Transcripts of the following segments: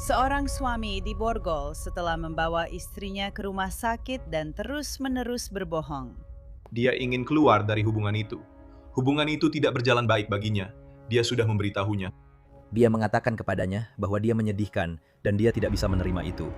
Seorang suami diborgol setelah membawa istrinya ke rumah sakit dan terus-menerus berbohong. Dia ingin keluar dari hubungan itu. Hubungan itu tidak berjalan baik baginya. Dia sudah memberitahunya. Dia mengatakan kepadanya bahwa dia menyedihkan dan dia tidak bisa menerima itu.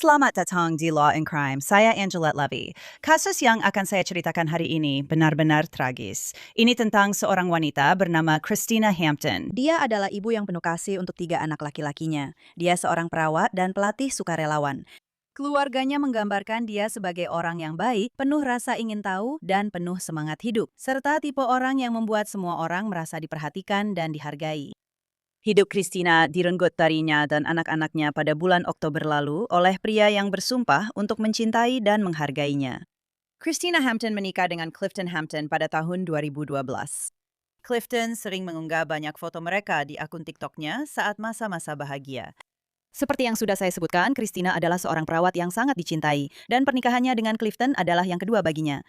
Selamat datang di Law and Crime. Saya Angelette Levy. Kasus yang akan saya ceritakan hari ini benar-benar tragis. Ini tentang seorang wanita bernama Christina Hampton. Dia adalah ibu yang penuh kasih untuk 3 anak laki-lakinya. Dia seorang perawat dan pelatih sukarelawan. Keluarganya menggambarkan dia sebagai orang yang baik, penuh rasa ingin tahu, dan penuh semangat hidup, serta tipe orang yang membuat semua orang merasa diperhatikan dan dihargai. Hidup Christina direnggut darinya dan anak-anaknya pada bulan Oktober lalu oleh pria yang bersumpah untuk mencintai dan menghargainya. Christina Hampton menikah dengan Clifton Hampton pada tahun 2012. Clifton sering mengunggah banyak foto mereka di akun TikTok-nya saat masa-masa bahagia. Seperti yang sudah saya sebutkan, Christina adalah seorang perawat yang sangat dicintai, dan pernikahannya dengan Clifton adalah yang kedua baginya.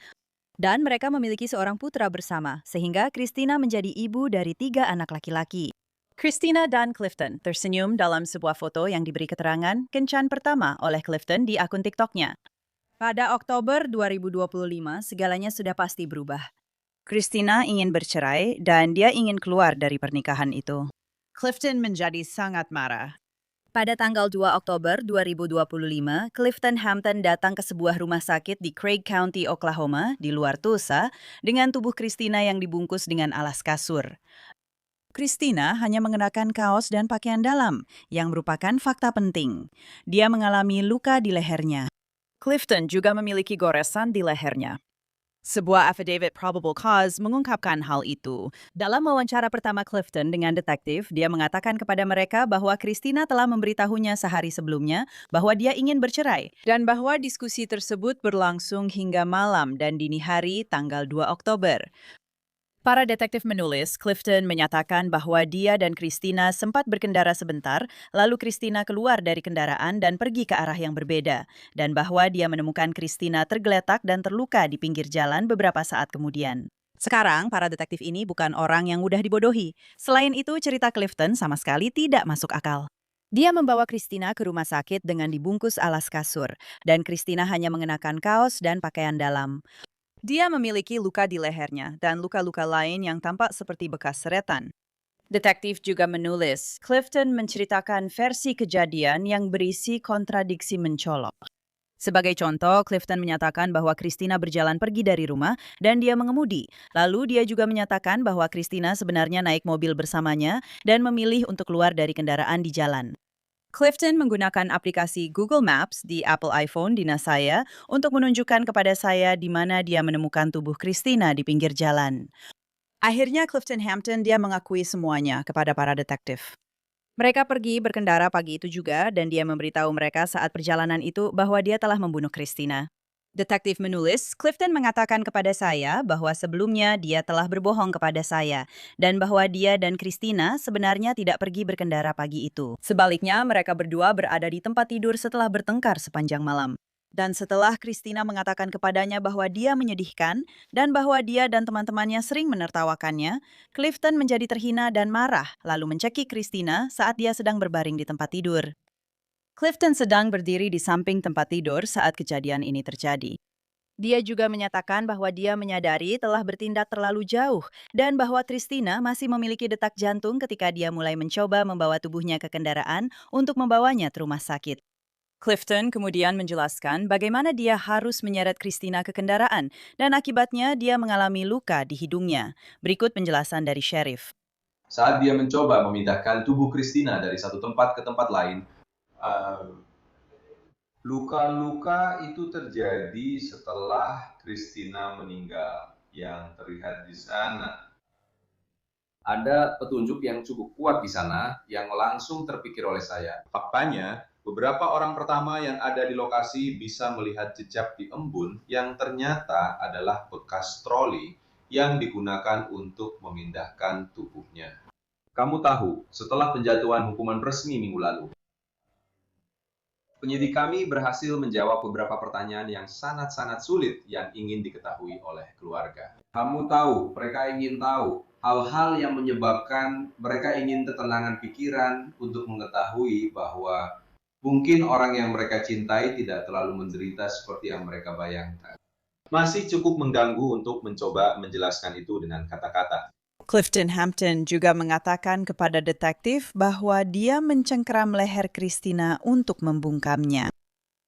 Dan mereka memiliki seorang putra bersama, sehingga Christina menjadi ibu dari 3 anak laki-laki. Christina dan Clifton tersenyum dalam sebuah foto yang diberi keterangan kencan pertama oleh Clifton di akun TikTok-nya. Pada Oktober 2025, segalanya sudah pasti berubah. Christina ingin bercerai dan dia ingin keluar dari pernikahan itu. Clifton menjadi sangat marah. Pada tanggal 2 Oktober 2025, Clifton Hampton datang ke sebuah rumah sakit di Craig County, Oklahoma, di luar Tulsa, dengan tubuh Christina yang dibungkus dengan alas kasur. Christina hanya mengenakan kaos dan pakaian dalam, yang merupakan fakta penting. Dia mengalami luka di lehernya. Clifton juga memiliki goresan di lehernya. Sebuah affidavit probable cause mengungkapkan hal itu. Dalam wawancara pertama Clifton dengan detektif, dia mengatakan kepada mereka bahwa Christina telah memberitahunya sehari sebelumnya bahwa dia ingin bercerai dan bahwa diskusi tersebut berlangsung hingga malam dan dini hari tanggal 2 Oktober. Para detektif menulis, Clifton menyatakan bahwa dia dan Christina sempat berkendara sebentar, lalu Christina keluar dari kendaraan dan pergi ke arah yang berbeda, dan bahwa dia menemukan Christina tergeletak dan terluka di pinggir jalan beberapa saat kemudian. Sekarang, para detektif ini bukan orang yang mudah dibodohi. Selain itu, cerita Clifton sama sekali tidak masuk akal. Dia membawa Christina ke rumah sakit dengan dibungkus alas kasur, dan Christina hanya mengenakan kaos dan pakaian dalam. Dia memiliki luka di lehernya dan luka-luka lain yang tampak seperti bekas seretan. Detektif juga menulis, Clifton menceritakan versi kejadian yang berisi kontradiksi mencolok. Sebagai contoh, Clifton menyatakan bahwa Christina berjalan pergi dari rumah dan dia mengemudi. Lalu dia juga menyatakan bahwa Christina sebenarnya naik mobil bersamanya dan memilih untuk keluar dari kendaraan di jalan. Clifton menggunakan aplikasi Google Maps di Apple iPhone dinas saya untuk menunjukkan kepada saya di mana dia menemukan tubuh Christina di pinggir jalan. Akhirnya Clifton Hampton dia mengakui semuanya kepada para detektif. Mereka pergi berkendara pagi itu juga dan dia memberitahu mereka saat perjalanan itu bahwa dia telah membunuh Christina. Detektif menulis, Clifton mengatakan kepada saya bahwa sebelumnya dia telah berbohong kepada saya dan bahwa dia dan Christina sebenarnya tidak pergi berkendara pagi itu. Sebaliknya, mereka berdua berada di tempat tidur setelah bertengkar sepanjang malam. Dan setelah Christina mengatakan kepadanya bahwa dia menyedihkan dan bahwa dia dan teman-temannya sering menertawakannya, Clifton menjadi terhina dan marah lalu mencekik Christina saat dia sedang berbaring di tempat tidur. Clifton sedang berdiri di samping tempat tidur saat kejadian ini terjadi. Dia juga menyatakan bahwa dia menyadari telah bertindak terlalu jauh dan bahwa Christina masih memiliki detak jantung ketika dia mulai mencoba membawa tubuhnya ke kendaraan untuk membawanya ke rumah sakit. Clifton kemudian menjelaskan bagaimana dia harus menyeret Christina ke kendaraan dan akibatnya dia mengalami luka di hidungnya. Berikut penjelasan dari sheriff. Saat dia mencoba memindahkan tubuh Christina dari satu tempat ke tempat lain, luka-luka itu terjadi setelah Christina meninggal. Yang terlihat di sana ada petunjuk yang cukup kuat di sana yang langsung terpikir oleh saya. Faktanya, beberapa orang pertama yang ada di lokasi bisa melihat jejak di embun yang ternyata adalah bekas troli yang digunakan untuk memindahkan tubuhnya. Kamu tahu, setelah penjatuhan hukuman resmi minggu lalu, Penyidik kami berhasil menjawab beberapa pertanyaan yang sangat-sangat sulit yang ingin diketahui oleh keluarga. Kamu tahu, mereka ingin tahu hal-hal yang menyebabkan mereka ingin ketenangan pikiran untuk mengetahui bahwa mungkin orang yang mereka cintai tidak terlalu menderita seperti yang mereka bayangkan. Masih cukup mengganggu untuk mencoba menjelaskan itu dengan kata-kata. Clifton Hampton juga mengatakan kepada detektif bahwa dia mencengkeram leher Christina untuk membungkamnya.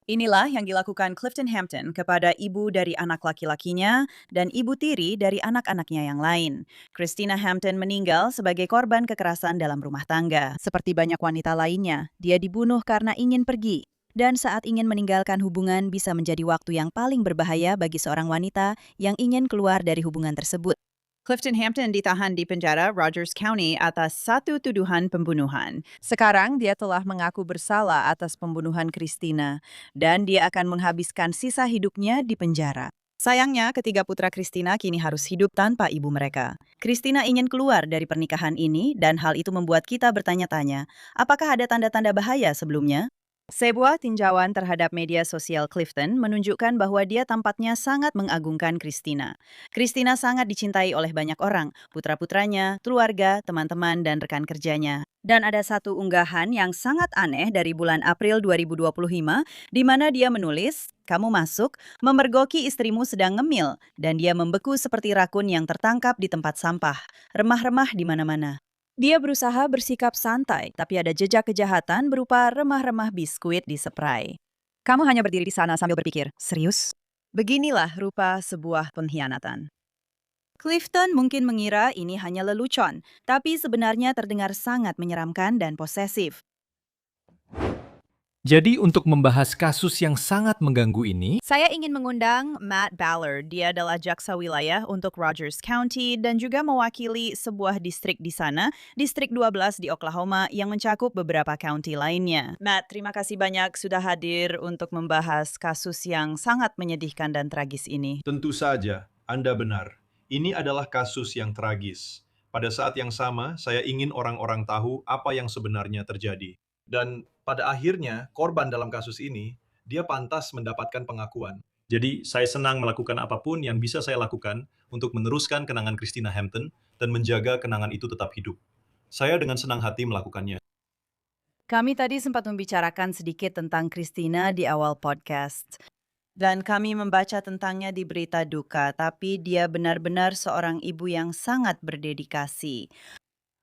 Inilah yang dilakukan Clifton Hampton kepada ibu dari anak laki-lakinya dan ibu tiri dari anak-anaknya yang lain. Christina Hampton meninggal sebagai korban kekerasan dalam rumah tangga. Seperti banyak wanita lainnya, dia dibunuh karena ingin pergi. Dan saat ingin meninggalkan hubungan bisa menjadi waktu yang paling berbahaya bagi seorang wanita yang ingin keluar dari hubungan tersebut. Clifton Hampton ditahan di penjara Rogers County atas satu tuduhan pembunuhan. Sekarang dia telah mengaku bersalah atas pembunuhan Christina dan dia akan menghabiskan sisa hidupnya di penjara. Sayangnya, ketiga putra Christina kini harus hidup tanpa ibu mereka. Christina ingin keluar dari pernikahan ini dan hal itu membuat kita bertanya-tanya, apakah ada tanda-tanda bahaya sebelumnya? Sebuah tinjauan terhadap media sosial Clifton menunjukkan bahwa dia tampaknya sangat mengagungkan Christina. Christina sangat dicintai oleh banyak orang, putra-putranya, keluarga, teman-teman, dan rekan kerjanya. Dan ada satu unggahan yang sangat aneh dari bulan April 2025, di mana dia menulis, "Kamu masuk, memergoki istrimu sedang ngemil, dan dia membeku seperti rakun yang tertangkap di tempat sampah. Remah-remah di mana-mana." Dia berusaha bersikap santai, tapi ada jejak kejahatan berupa remah-remah biskuit di spray. Kamu hanya berdiri di sana sambil berpikir, serius? Beginilah rupa sebuah pengkhianatan. Clifton mungkin mengira ini hanya lelucon, tapi sebenarnya terdengar sangat menyeramkan dan posesif. Jadi untuk membahas kasus yang sangat mengganggu ini, Saya ingin mengundang Matt Ballard. Dia adalah jaksa wilayah untuk Rogers County dan juga mewakili sebuah distrik di sana, distrik 12 di Oklahoma yang mencakup beberapa county lainnya. Matt, terima kasih banyak sudah hadir untuk membahas kasus yang sangat menyedihkan dan tragis ini. Tentu saja, Anda benar. Ini adalah kasus yang tragis. Pada saat yang sama, saya ingin orang-orang tahu apa yang sebenarnya terjadi. Dan pada akhirnya, korban dalam kasus ini, dia pantas mendapatkan pengakuan. Jadi, saya senang melakukan apapun yang bisa saya lakukan untuk meneruskan kenangan Christina Hampton dan menjaga kenangan itu tetap hidup. Saya dengan senang hati melakukannya. Kami tadi sempat membicarakan sedikit tentang Christina di awal podcast. Dan kami membaca tentangnya di berita duka, tapi dia benar-benar seorang ibu yang sangat berdedikasi.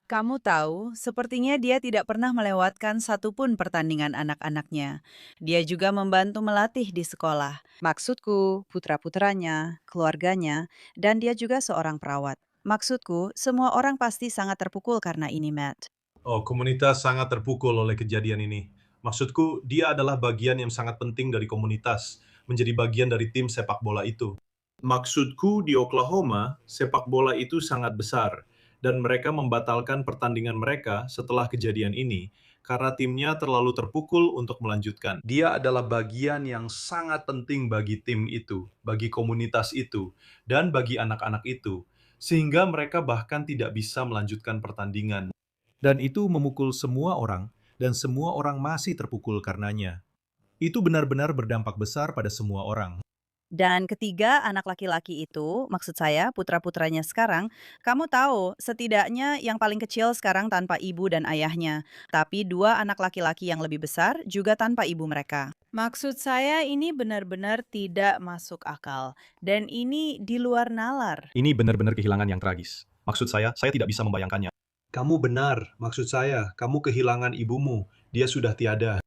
Kamu tahu, sepertinya dia tidak pernah melewatkan satupun pertandingan anak-anaknya. Dia juga membantu melatih di sekolah. Maksudku, putra-putranya, keluarganya, dan dia juga seorang perawat. Maksudku, semua orang pasti sangat terpukul karena ini, Matt. Oh, komunitas sangat terpukul oleh kejadian ini. Maksudku, dia adalah bagian yang sangat penting dari komunitas, menjadi bagian dari tim sepak bola itu. Maksudku, di Oklahoma, sepak bola itu sangat besar, dan mereka membatalkan pertandingan mereka setelah kejadian ini, karena timnya terlalu terpukul untuk melanjutkan. Dia adalah bagian yang sangat penting bagi tim itu, bagi komunitas itu, dan bagi anak-anak itu, sehingga mereka bahkan tidak bisa melanjutkan pertandingan. Dan itu memukul semua orang, dan semua orang masih terpukul karenanya. Itu benar-benar berdampak besar pada semua orang. Dan ketiga anak laki-laki itu, maksud saya putra-putranya sekarang, kamu tahu setidaknya yang paling kecil sekarang tanpa ibu dan ayahnya. Tapi dua anak laki-laki yang lebih besar juga tanpa ibu mereka. Maksud saya ini benar-benar tidak masuk akal. Dan ini di luar nalar. Ini benar-benar kehilangan yang tragis. Maksud saya tidak bisa membayangkannya. Kamu benar, maksud saya, kamu kehilangan ibumu, dia sudah tiada.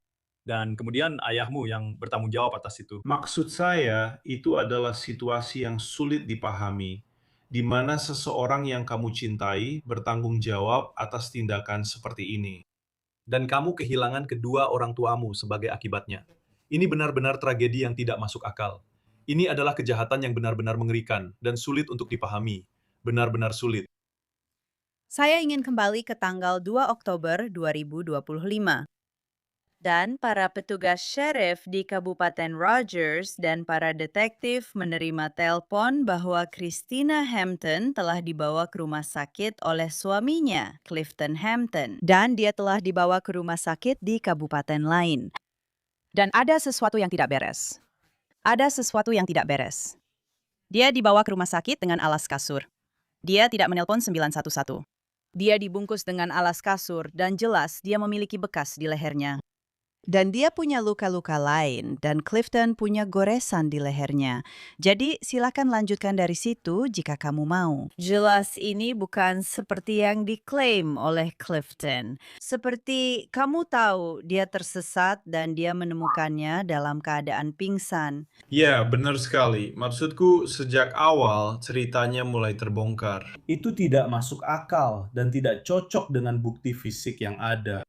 Dan kemudian ayahmu yang bertanggung jawab atas itu. Maksud saya, itu adalah situasi yang sulit dipahami, di mana seseorang yang kamu cintai bertanggung jawab atas tindakan seperti ini. Dan kamu kehilangan kedua orang tuamu sebagai akibatnya. Ini benar-benar tragedi yang tidak masuk akal. Ini adalah kejahatan yang benar-benar mengerikan dan sulit untuk dipahami. Benar-benar sulit. Saya ingin kembali ke tanggal 2 Oktober 2025. Dan para petugas sheriff di Kabupaten Rogers dan para detektif menerima telepon bahwa Christina Hampton telah dibawa ke rumah sakit oleh suaminya, Clifton Hampton. Dan dia telah dibawa ke rumah sakit di kabupaten lain. Dan ada sesuatu yang tidak beres. Ada sesuatu yang tidak beres. Dia dibawa ke rumah sakit dengan alas kasur. Dia tidak menelpon 911. Dia dibungkus dengan alas kasur dan jelas dia memiliki bekas di lehernya. Dan dia punya luka-luka lain dan Clifton punya goresan di lehernya. Jadi silakan lanjutkan dari situ jika kamu mau. Jelas ini bukan seperti yang diklaim oleh Clifton. Seperti kamu tahu dia tersesat dan dia menemukannya dalam keadaan pingsan. Ya, benar sekali. Maksudku, sejak awal ceritanya mulai terbongkar. Itu tidak masuk akal dan tidak cocok dengan bukti fisik yang ada.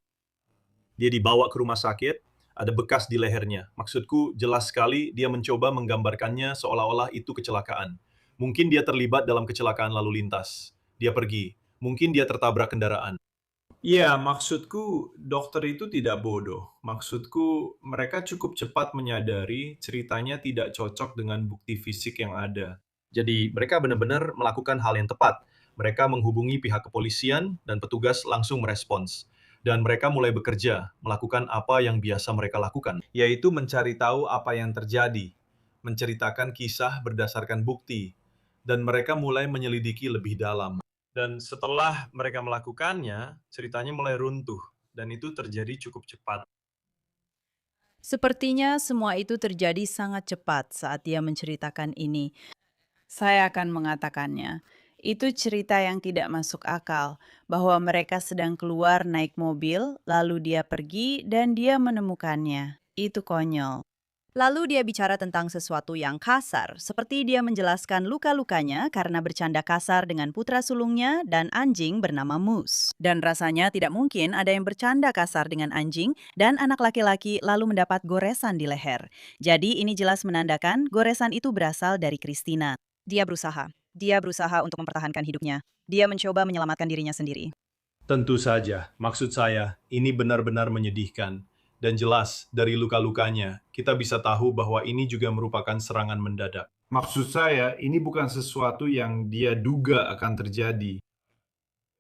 Dia dibawa ke rumah sakit, ada bekas di lehernya. Maksudku, jelas sekali dia mencoba menggambarkannya seolah-olah itu kecelakaan. Mungkin dia terlibat dalam kecelakaan lalu lintas. Dia pergi. Mungkin dia tertabrak kendaraan. Ya, maksudku dokter itu tidak bodoh. Maksudku mereka cukup cepat menyadari ceritanya tidak cocok dengan bukti fisik yang ada. Jadi mereka benar-benar melakukan hal yang tepat. Mereka menghubungi pihak kepolisian dan petugas langsung merespons. Dan mereka mulai bekerja, melakukan apa yang biasa mereka lakukan, yaitu mencari tahu apa yang terjadi, menceritakan kisah berdasarkan bukti, dan mereka mulai menyelidiki lebih dalam. Dan setelah mereka melakukannya, ceritanya mulai runtuh, dan itu terjadi cukup cepat. Sepertinya semua itu terjadi sangat cepat saat dia menceritakan ini. Saya akan mengatakannya. Itu cerita yang tidak masuk akal, bahwa mereka sedang keluar naik mobil, lalu dia pergi dan dia menemukannya. Itu konyol. Lalu dia bicara tentang sesuatu yang kasar, seperti dia menjelaskan luka-lukanya karena bercanda kasar dengan putra sulungnya dan anjing bernama Moose. Dan rasanya tidak mungkin ada yang bercanda kasar dengan anjing dan anak laki-laki lalu mendapat goresan di leher. Jadi ini jelas menandakan goresan itu berasal dari Christina. Dia berusaha untuk mempertahankan hidupnya. Dia mencoba menyelamatkan dirinya sendiri. Tentu saja, maksud saya, ini benar-benar menyedihkan. Dan jelas, dari luka-lukanya, kita bisa tahu bahwa ini juga merupakan serangan mendadak. Maksud saya, ini bukan sesuatu yang dia duga akan terjadi.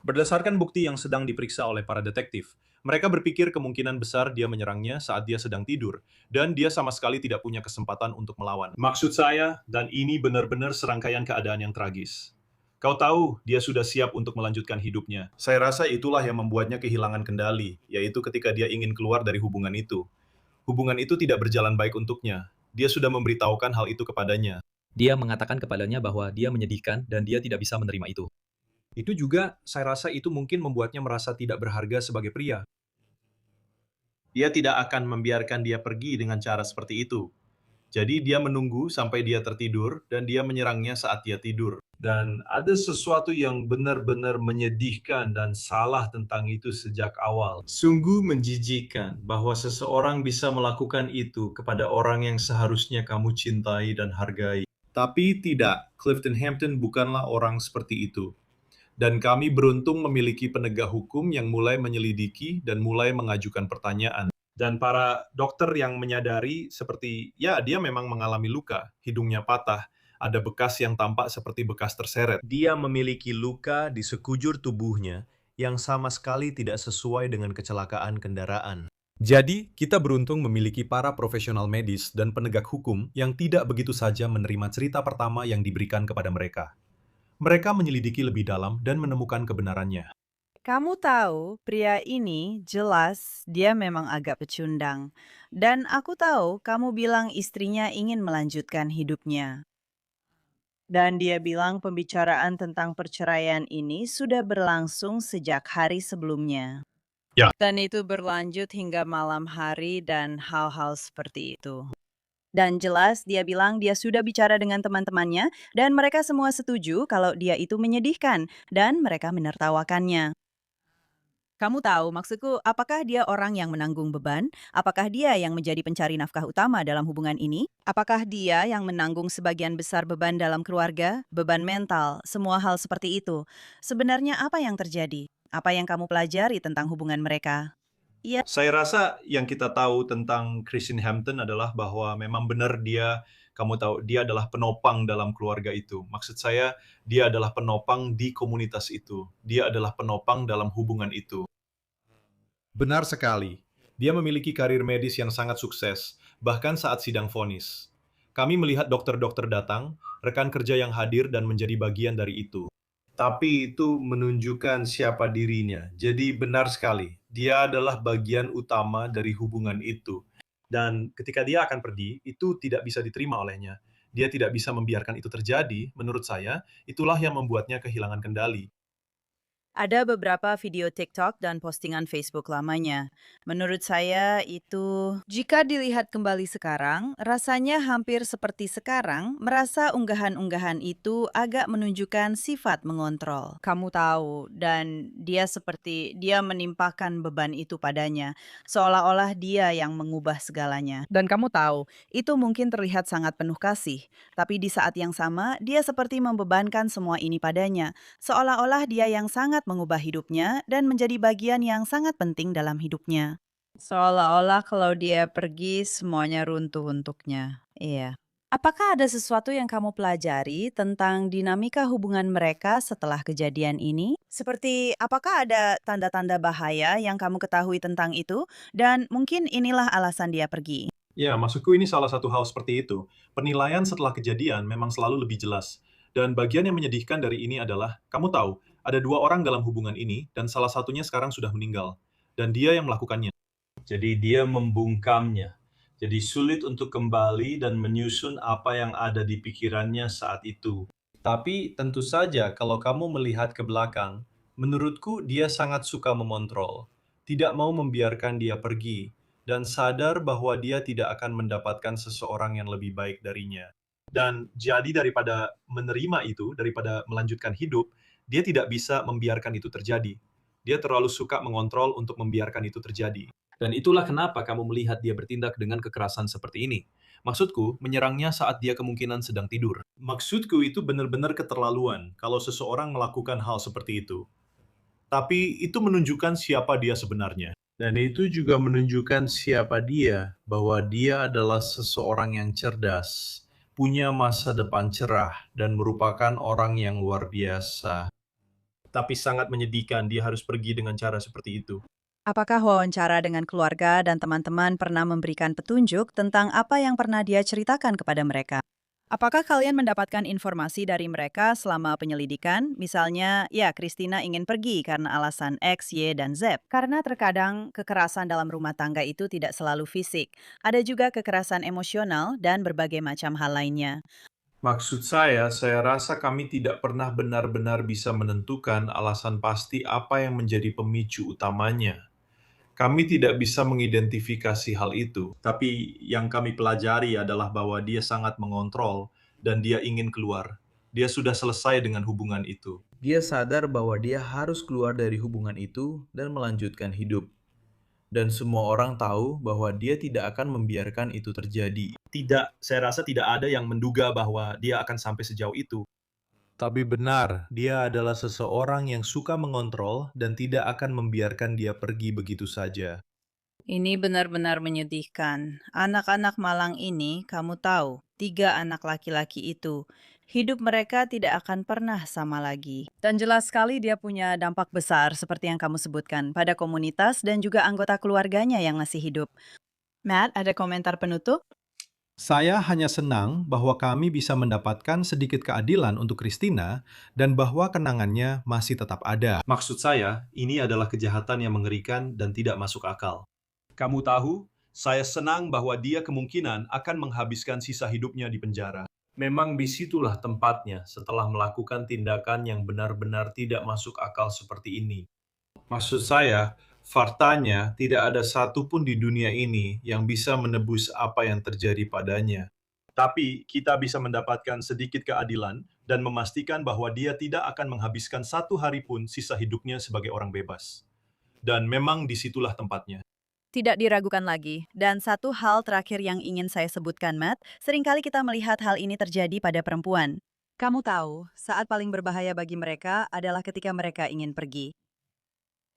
Berdasarkan bukti yang sedang diperiksa oleh para detektif, mereka berpikir kemungkinan besar dia menyerangnya saat dia sedang tidur, dan dia sama sekali tidak punya kesempatan untuk melawan. Maksud saya, dan ini benar-benar serangkaian keadaan yang tragis. Kau tahu, dia sudah siap untuk melanjutkan hidupnya. Saya rasa itulah yang membuatnya kehilangan kendali, yaitu ketika dia ingin keluar dari hubungan itu. Hubungan itu tidak berjalan baik untuknya. Dia sudah memberitahukan hal itu kepadanya. Dia mengatakan kepadanya bahwa dia menyedihkan dan dia tidak bisa menerima itu. Itu juga, saya rasa itu mungkin membuatnya merasa tidak berharga sebagai pria. Dia tidak akan membiarkan dia pergi dengan cara seperti itu. Jadi dia menunggu sampai dia tertidur dan dia menyerangnya saat dia tidur. Dan ada sesuatu yang benar-benar menyedihkan dan salah tentang itu sejak awal. Sungguh menjijikkan bahwa seseorang bisa melakukan itu kepada orang yang seharusnya kamu cintai dan hargai. Tapi tidak, Clifton Hampton bukanlah orang seperti itu. Dan kami beruntung memiliki penegak hukum yang mulai menyelidiki dan mulai mengajukan pertanyaan. Dan para dokter yang menyadari seperti, ya dia memang mengalami luka, hidungnya patah, ada bekas yang tampak seperti bekas terseret. Dia memiliki luka di sekujur tubuhnya yang sama sekali tidak sesuai dengan kecelakaan kendaraan. Jadi, kita beruntung memiliki para profesional medis dan penegak hukum yang tidak begitu saja menerima cerita pertama yang diberikan kepada mereka. Mereka menyelidiki lebih dalam dan menemukan kebenarannya. Kamu tahu, pria ini jelas dia memang agak pecundang. Dan aku tahu kamu bilang istrinya ingin melanjutkan hidupnya. Dan dia bilang pembicaraan tentang perceraian ini sudah berlangsung sejak hari sebelumnya. Ya. Dan itu berlanjut hingga malam hari dan hal-hal seperti itu. Dan jelas dia bilang dia sudah bicara dengan teman-temannya dan mereka semua setuju kalau dia itu menyedihkan dan mereka menertawakannya. Kamu tahu, maksudku, apakah dia orang yang menanggung beban? Apakah dia yang menjadi pencari nafkah utama dalam hubungan ini? Apakah dia yang menanggung sebagian besar beban dalam keluarga, beban mental, semua hal seperti itu? Sebenarnya apa yang terjadi? Apa yang kamu pelajari tentang hubungan mereka? Saya rasa yang kita tahu tentang Christine Hampton adalah bahwa memang benar kamu tahu, dia adalah penopang dalam keluarga itu. Maksud saya, dia adalah penopang di komunitas itu. Dia adalah penopang dalam hubungan itu. Benar sekali. Dia memiliki karir medis yang sangat sukses, bahkan saat sidang vonis. Kami melihat dokter-dokter datang, rekan kerja yang hadir dan menjadi bagian dari itu. Tapi itu menunjukkan siapa dirinya. Jadi benar sekali, dia adalah bagian utama dari hubungan itu. Dan ketika dia akan pergi, itu tidak bisa diterima olehnya. Dia tidak bisa membiarkan itu terjadi, menurut saya, itulah yang membuatnya kehilangan kendali. Ada beberapa video TikTok dan postingan Facebook lamanya. Menurut saya itu, jika dilihat kembali sekarang, rasanya hampir seperti sekarang, merasa unggahan-unggahan itu agak menunjukkan sifat mengontrol. Kamu tahu, dan dia seperti dia menimpakan beban itu padanya, seolah-olah dia yang mengubah segalanya. Dan kamu tahu, itu mungkin terlihat sangat penuh kasih, tapi di saat yang sama, dia seperti membebankan semua ini padanya, seolah-olah dia yang sangat mengubah hidupnya dan menjadi bagian yang sangat penting dalam hidupnya. Seolah-olah kalau dia pergi, semuanya runtuh untuknya. Iya. Apakah ada sesuatu yang kamu pelajari tentang dinamika hubungan mereka setelah kejadian ini? Seperti apakah ada tanda-tanda bahaya yang kamu ketahui tentang itu? Dan mungkin inilah alasan dia pergi. Ya, maksudku ini salah satu hal seperti itu. Penilaian setelah kejadian memang selalu lebih jelas. Dan bagian yang menyedihkan dari ini adalah, kamu tahu, ada 2 orang dalam hubungan ini, dan salah satunya sekarang sudah meninggal. Dan dia yang melakukannya. Jadi dia membungkamnya. Jadi sulit untuk kembali dan menyusun apa yang ada di pikirannya saat itu. Tapi tentu saja kalau kamu melihat ke belakang, menurutku dia sangat suka memontrol. Tidak mau membiarkan dia pergi, dan sadar bahwa dia tidak akan mendapatkan seseorang yang lebih baik darinya. Dan jadi daripada menerima itu, daripada melanjutkan hidup, dia tidak bisa membiarkan itu terjadi. Dia terlalu suka mengontrol untuk membiarkan itu terjadi. Dan itulah kenapa kamu melihat dia bertindak dengan kekerasan seperti ini. Maksudku, menyerangnya saat dia kemungkinan sedang tidur. Maksudku itu benar-benar keterlaluan kalau seseorang melakukan hal seperti itu. Tapi itu menunjukkan siapa dia sebenarnya. Dan itu juga menunjukkan siapa dia, bahwa dia adalah seseorang yang cerdas, punya masa depan cerah, dan merupakan orang yang luar biasa. Tapi sangat menyedihkan dia harus pergi dengan cara seperti itu. Apakah wawancara dengan keluarga dan teman-teman pernah memberikan petunjuk tentang apa yang pernah dia ceritakan kepada mereka? Apakah kalian mendapatkan informasi dari mereka selama penyelidikan? Misalnya, ya, Christina ingin pergi karena alasan X, Y, dan Z. Karena terkadang kekerasan dalam rumah tangga itu tidak selalu fisik. Ada juga kekerasan emosional dan berbagai macam hal lainnya. Maksud saya rasa kami tidak pernah benar-benar bisa menentukan alasan pasti apa yang menjadi pemicu utamanya. Kami tidak bisa mengidentifikasi hal itu, tapi yang kami pelajari adalah bahwa dia sangat mengontrol dan dia ingin keluar. Dia sudah selesai dengan hubungan itu. Dia sadar bahwa dia harus keluar dari hubungan itu dan melanjutkan hidup. Dan semua orang tahu bahwa dia tidak akan membiarkan itu terjadi. Tidak, saya rasa tidak ada yang menduga bahwa dia akan sampai sejauh itu. Tapi benar, dia adalah seseorang yang suka mengontrol dan tidak akan membiarkan dia pergi begitu saja. Ini benar-benar menyedihkan. Anak-anak malang ini, kamu tahu, 3 anak laki-laki itu, hidup mereka tidak akan pernah sama lagi. Dan jelas sekali dia punya dampak besar seperti yang kamu sebutkan pada komunitas dan juga anggota keluarganya yang masih hidup. Matt, ada komentar penutup? Saya hanya senang bahwa kami bisa mendapatkan sedikit keadilan untuk Christina dan bahwa kenangannya masih tetap ada. Maksud saya, ini adalah kejahatan yang mengerikan dan tidak masuk akal. Kamu tahu, saya senang bahwa dia kemungkinan akan menghabiskan sisa hidupnya di penjara. Memang disitulah tempatnya setelah melakukan tindakan yang benar-benar tidak masuk akal seperti ini. Maksud saya, faktanya tidak ada satupun di dunia ini yang bisa menebus apa yang terjadi padanya. Tapi kita bisa mendapatkan sedikit keadilan dan memastikan bahwa dia tidak akan menghabiskan 1 hari pun sisa hidupnya sebagai orang bebas. Dan memang disitulah tempatnya. Tidak diragukan lagi. Dan satu hal terakhir yang ingin saya sebutkan, Matt, seringkali kita melihat hal ini terjadi pada perempuan. Kamu tahu, saat paling berbahaya bagi mereka adalah ketika mereka ingin pergi.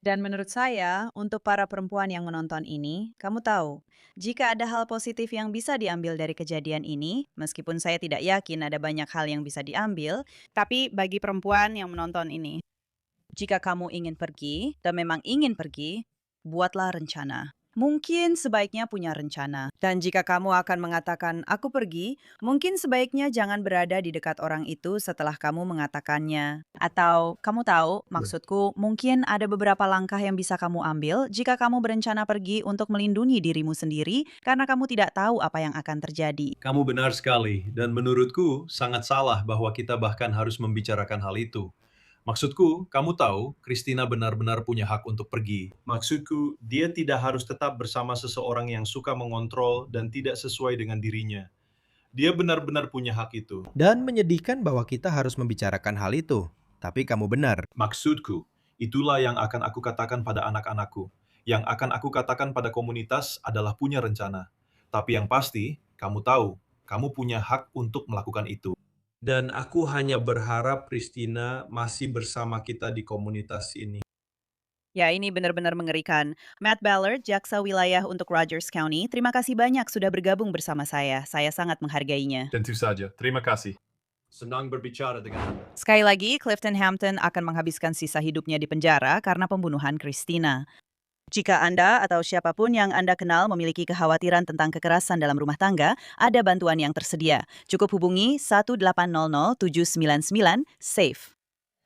Dan menurut saya, untuk para perempuan yang menonton ini, kamu tahu, jika ada hal positif yang bisa diambil dari kejadian ini, meskipun saya tidak yakin ada banyak hal yang bisa diambil, tapi bagi perempuan yang menonton ini, jika kamu ingin pergi, dan memang ingin pergi, buatlah rencana. Mungkin sebaiknya punya rencana. Dan jika kamu akan mengatakan, aku pergi, mungkin sebaiknya jangan berada di dekat orang itu setelah kamu mengatakannya. Atau, kamu tahu, maksudku, mungkin ada beberapa langkah yang bisa kamu ambil jika kamu berencana pergi untuk melindungi dirimu sendiri karena kamu tidak tahu apa yang akan terjadi. Kamu benar sekali, dan menurutku sangat salah bahwa kita bahkan harus membicarakan hal itu. Maksudku, kamu tahu, Christina benar-benar punya hak untuk pergi. Maksudku, dia tidak harus tetap bersama seseorang yang suka mengontrol dan tidak sesuai dengan dirinya. Dia benar-benar punya hak itu. Dan menyedihkan bahwa kita harus membicarakan hal itu. Tapi kamu benar. Maksudku, itulah yang akan aku katakan pada anak-anakku. Yang akan aku katakan pada komunitas adalah punya rencana. Tapi yang pasti, kamu tahu, kamu punya hak untuk melakukan itu. Dan aku hanya berharap Christina masih bersama kita di komunitas ini. Ya, ini benar-benar mengerikan. Matt Ballard, Jaksa Wilayah untuk Rogers County, terima kasih banyak sudah bergabung bersama saya. Saya sangat menghargainya. Tentu saja, terima kasih. Senang berbicara dengan Anda. Sekali lagi, Clifton Hampton akan menghabiskan sisa hidupnya di penjara karena pembunuhan Christina. Jika Anda atau siapapun yang Anda kenal memiliki kekhawatiran tentang kekerasan dalam rumah tangga, ada bantuan yang tersedia. Cukup hubungi 1-800-799-SAFE.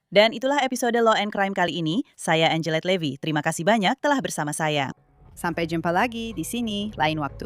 Dan itulah episode Law and Crime kali ini. Saya Angelette Levy. Terima kasih banyak telah bersama saya. Sampai jumpa lagi di sini lain waktu.